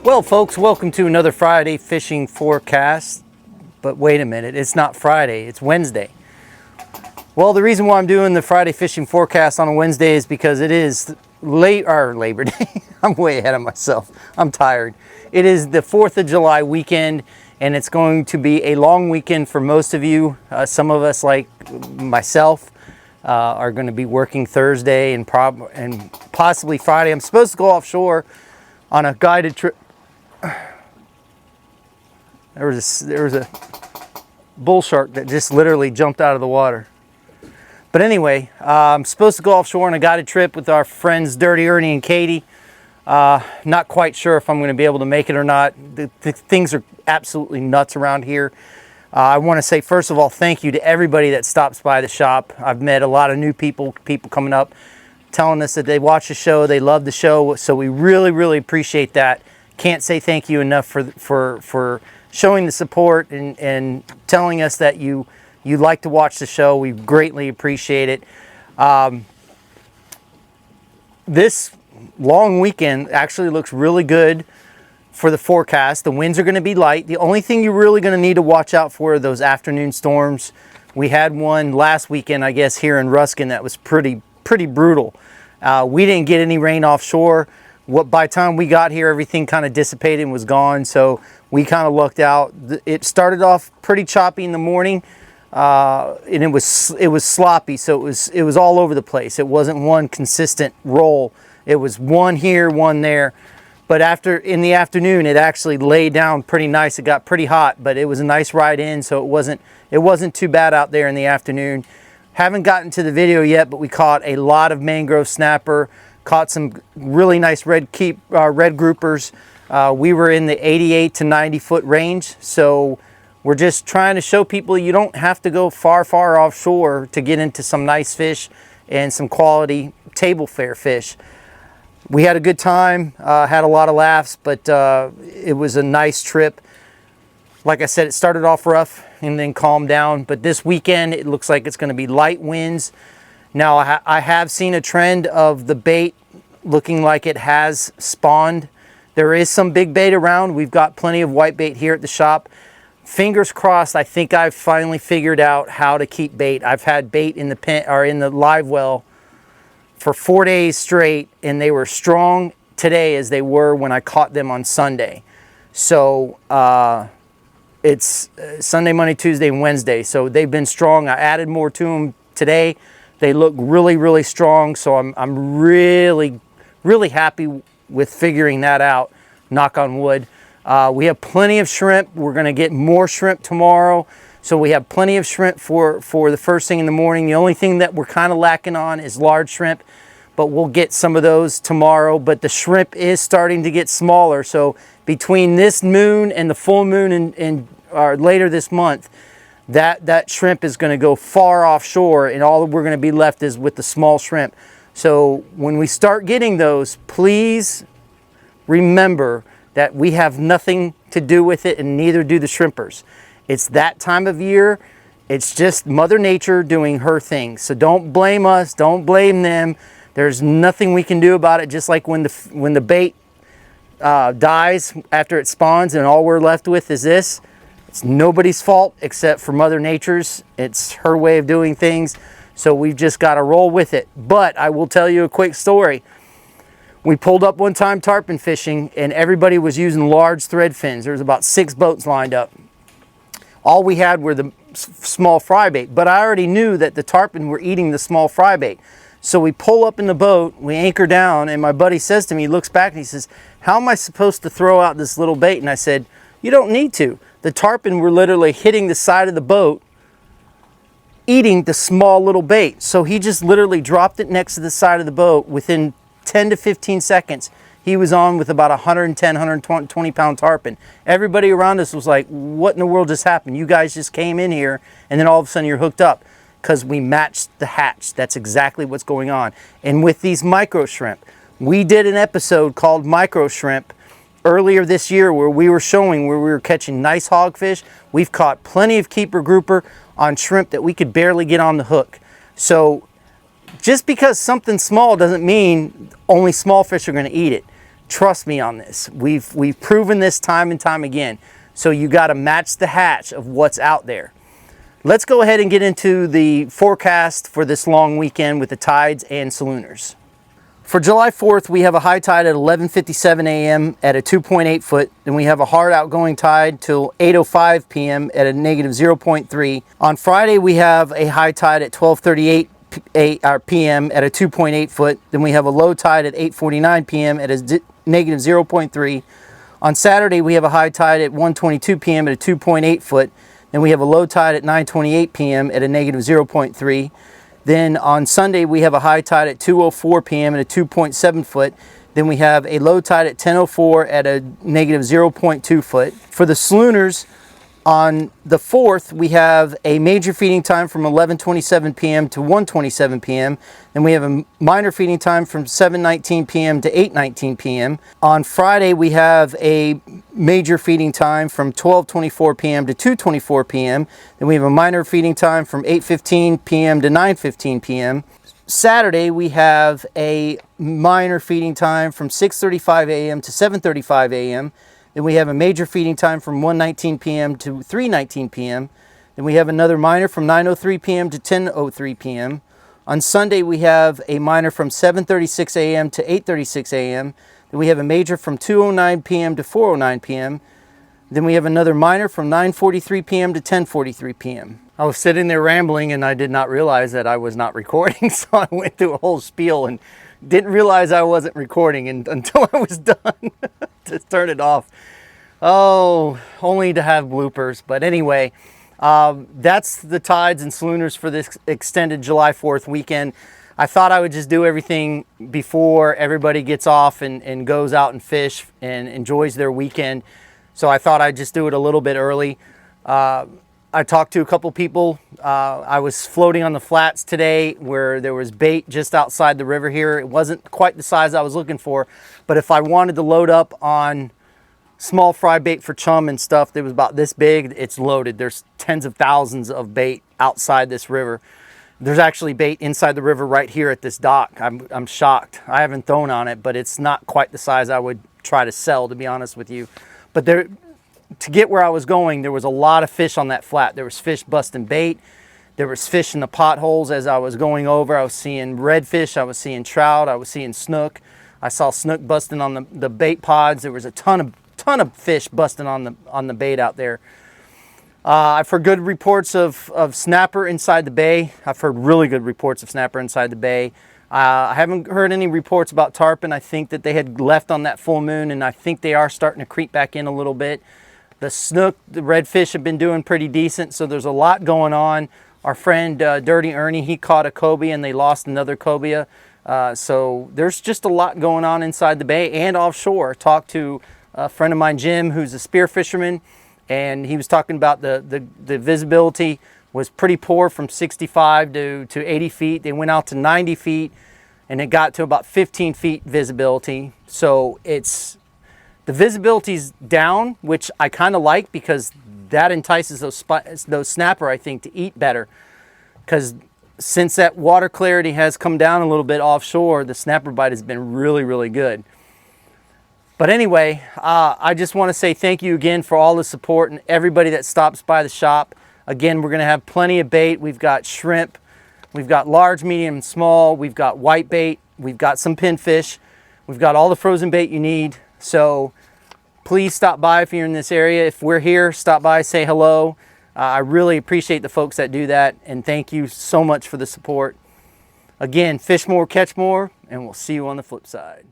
Well, folks, welcome to another Friday fishing forecast. But wait a minute, it's not Friday, it's Wednesday. Well, the reason why I'm doing the Friday fishing forecast on a Wednesday is because it is Labor Day. I'm way ahead of myself. I'm tired. It is the 4th of July weekend, and it's going to be a long weekend for most of you. Some of us, like myself, are going to be working Thursday and possibly Friday. I'm supposed to go offshore on a guided trip. There was a bull shark that just literally jumped out of the water. But anyway, I'm supposed to go offshore on a guided trip with our friends Dirty Ernie and Katie. Not quite sure if I'm going to be able to make it or not. The things are absolutely nuts around here. I want to say, first of all, thank you to everybody that stops by the shop. I've met a lot of new people coming up, telling us that they watch the show, they love the show, so we really, really appreciate that. Can't say thank you enough for showing the support and telling us that you like to watch the show. We greatly appreciate it. This long weekend actually looks really good for the forecast. The winds are going to be light. The only thing you're really going to need to watch out for are those afternoon storms. We had one last weekend, I guess, here in Ruskin that was pretty brutal. We didn't get any rain offshore. By the time we got here, everything kind of dissipated and was gone, so we kind of lucked out. It started off pretty choppy in the morning, and it was sloppy, so it was all over the place. It wasn't one consistent roll. It was one here, one there. But in the afternoon, it actually laid down pretty nice. It got pretty hot, but it was a nice ride in, so it wasn't too bad out there in the afternoon. Haven't gotten to the video yet, but we caught a lot of mangrove snapper. Caught some really nice red groupers. We were in the 88 to 90 foot range, so we're just trying to show people you don't have to go far offshore to get into some nice fish and some quality table fare fish. We had a good time, had a lot of laughs, but it was a nice trip. Like I said, it started off rough and then calmed down, but this weekend it looks like it's going to be light winds. Now, I have seen a trend of the bait looking like it has spawned. There is some big bait around. We've got plenty of white bait here at the shop. Fingers crossed, I think I've finally figured out how to keep bait. I've had bait in the pen or in the live well for 4 days straight, and they were strong today as they were when I caught them on Sunday. So it's Sunday, Monday, Tuesday, and Wednesday. So they've been strong. I added more to them today. They look really strong, so I'm really happy with figuring that out, knock on wood. We have plenty of shrimp. We're going to get more shrimp tomorrow, so we have plenty of shrimp for the first thing in the morning. The only thing that we're kind of lacking on is large shrimp, but we'll get some of those tomorrow. But the shrimp is starting to get smaller, so between this moon and the full moon later this month, that shrimp is going to go far offshore, and all we're going to be left is with the small shrimp. So when we start getting those, please remember that we have nothing to do with it, and neither do the shrimpers. It's that time of year. It's just Mother Nature doing her thing. So don't blame us. Don't blame them. There's nothing we can do about it. Just like when the bait dies after it spawns, and all we're left with is this. It's nobody's fault except for Mother Nature's. It's her way of doing things. So we've just got to roll with it. But I will tell you a quick story. We pulled up one time tarpon fishing, and everybody was using large thread fins. There was about 6 boats lined up. All we had were the small fry bait, but I already knew that the tarpon were eating the small fry bait. So we pull up in the boat, we anchor down, and my buddy says to me, he looks back and he says, "How am I supposed to throw out this little bait?" And I said, "You don't need to. The tarpon were literally hitting the side of the boat, eating the small little bait. So he just literally dropped it next to the side of the boat. Within 10 to 15 seconds, he was on with about 110, 120 pound tarpon. Everybody around us was like, what in the world just happened? You guys just came in here and then all of a sudden you're hooked up, because we matched the hatch. That's exactly what's going on. And with these micro shrimp, we did an episode called Micro Shrimp earlier this year where we were showing where we were catching nice hogfish. We've caught plenty of keeper grouper on shrimp that we could barely get on the hook. So just because something's small doesn't mean only small fish are going to eat it. Trust me on this. We've proven this time and time again. So you got to match the hatch of what's out there. Let's go ahead and get into the forecast for this long weekend with the tides and salooners. For July 4th, we have a high tide at 11:57 a.m. at a 2.8 foot. Then we have a hard outgoing tide till 8:05 p.m. at a negative 0.3. On Friday, we have a high tide at 12:38 p.m. at a 2.8 foot. Then we have a low tide at 8:49 p.m. at a negative 0.3. On Saturday, we have a high tide at 1:22 p.m. at a 2.8 foot. Then we have a low tide at 9:28 p.m. at a negative 0.3. Then on Sunday, we have a high tide at 2:04 p.m. at a 2.7 foot. Then we have a low tide at 10:04 at a negative 0.2 foot. For the salooners, on the 4th, we have a major feeding time from 11:27 p.m. to 1:27 p.m. Then we have a minor feeding time from 7:19 p.m. to 8:19 p.m. On Friday, we have a major feeding time from 12:24 p.m. to 2:24 p.m. Then we have a minor feeding time from 8:15 p.m. to 9:15 p.m. Saturday, we have a minor feeding time from 6:35 a.m. to 7:35 a.m. Then we have a major feeding time from 1:19 p.m. to 3:19 p.m. Then we have another minor from 9:03 p.m. to 10:03 p.m. On Sunday, we have a minor from 7:36 a.m. to 8:36 a.m. Then we have a major from 2:09 p.m. to 4:09 p.m. Then we have another minor from 9:43 p.m. to 10:43 p.m. I was sitting there rambling and I did not realize that I was not recording, so I went through a whole spiel and didn't realize I wasn't recording until I was done. Just turn it off. Oh, only to have bloopers. But anyway, that's the tides and salooners for this extended July 4th weekend. I thought I would just do everything before everybody gets off and goes out and fish and enjoys their weekend. So I thought I'd just do it a little bit early. I talked to a couple people. I was floating on the flats today where there was bait just outside the river here. It wasn't quite the size I was looking for, but if I wanted to load up on small fry bait for chum and stuff that was about this big, it's loaded. There's tens of thousands of bait outside this river. There's actually bait inside the river right here at this dock. I'm shocked. I haven't thrown on it, but it's not quite the size I would try to sell, to be honest with you. But there, to get where I was going, there was a lot of fish on that flat. There was fish busting bait. There was fish in the potholes as I was going over. I was seeing redfish. I was seeing trout. I was seeing snook. I saw snook busting on the bait pods. There was a ton of fish busting on the bait out there. I've heard good reports of snapper inside the bay. I've heard really good reports of snapper inside the bay. I haven't heard any reports about tarpon. I think that they had left on that full moon, and I think they are starting to creep back in a little bit. The snook, the redfish have been doing pretty decent, so there's a lot going on. Our friend Dirty Ernie, he caught a cobia and they lost another cobia. So there's just a lot going on inside the bay and offshore. Talked to a friend of mine, Jim, who's a spear fisherman, and he was talking about the visibility was pretty poor from 65 to 80 feet. They went out to 90 feet and it got to about 15 feet visibility. So the visibility's down, which I kind of like because that entices those snapper, I think, to eat better. Because since that water clarity has come down a little bit offshore, the snapper bite has been really, really good. But anyway, I just want to say thank you again for all the support and everybody that stops by the shop. Again, we're going to have plenty of bait. We've got shrimp, we've got large, medium, and small. We've got white bait. We've got some pinfish. We've got all the frozen bait you need. So please stop by if you're in this area. If we're here, stop by, say hello. I really appreciate the folks that do that, and thank you so much for the support. Again, fish more, catch more, and we'll see you on the flip side.